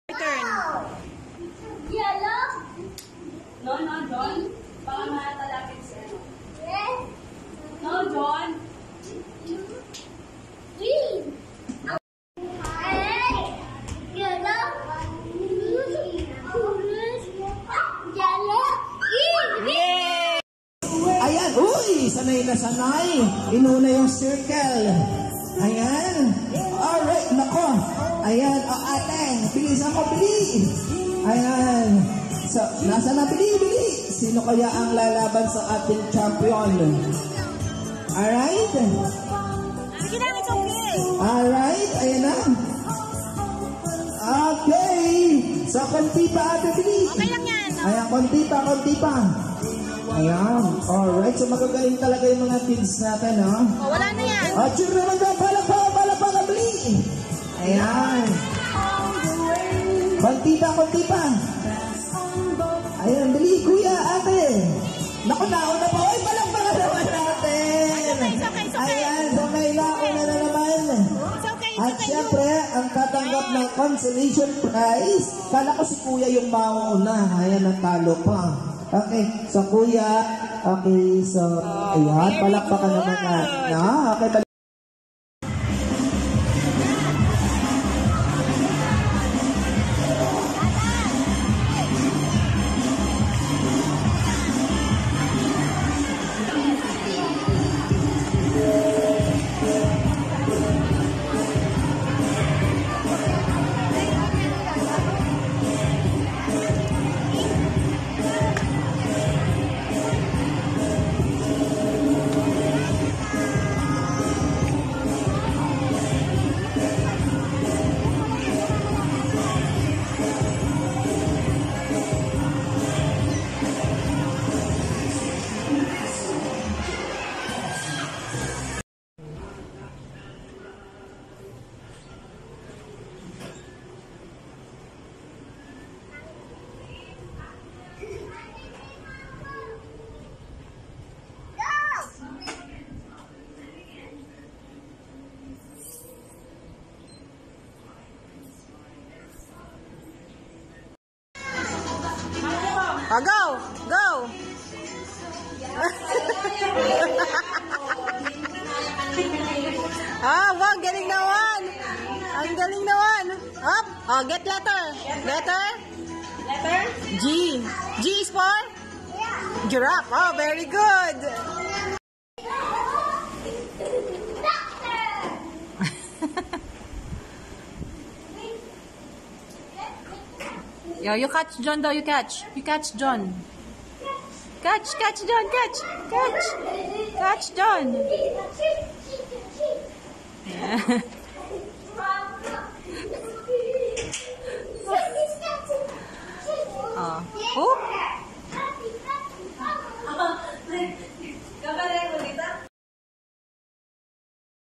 Turn. Yellow. No, John. Baka matalapit siya. Red. No, John. Green. Red. Yellow. Orange. Yellow. Green. Yay! Ayan, uy! Sanay na sanay. Inuna yung circle. Ayan. Alright, nako. Ayan, ate. Bilisan ko, bili. Ayan. So, nasa na, bili. Sino kaya ang lalaban sa ating champion? Alright. Alright, ayan na. Okay. So, konti pa, ate, bili. Okay lang yan. Ayan, konti pa. Ayan. Alright. So, magagaling talaga yung mga teams natin, no? Oh, wala na yan. At yun naman daw, palapa, kabili. Ayan. Konti pa. Ayan, bili, kuya, ate. Naku, nauna pa. Uy, palakpakan naman natin. It's okay. Ayan, so may nauna na naman. It's okay. At syempre, ang tatanggap ng consolation prize, kala ko si kuya yung mauna. Ayan, natalo pa. Okay, so kuya, okay, so, ayan, palakpakan naman natin. Okay, Oh, go! Wow, galing naman. Ang galing naman. Up. Oh, get letter. Letter? G. G is for? Giraffe. Oh, very good. Yo, you catch John daw, you catch. You catch John. Catch John, catch. Catch John. Oh.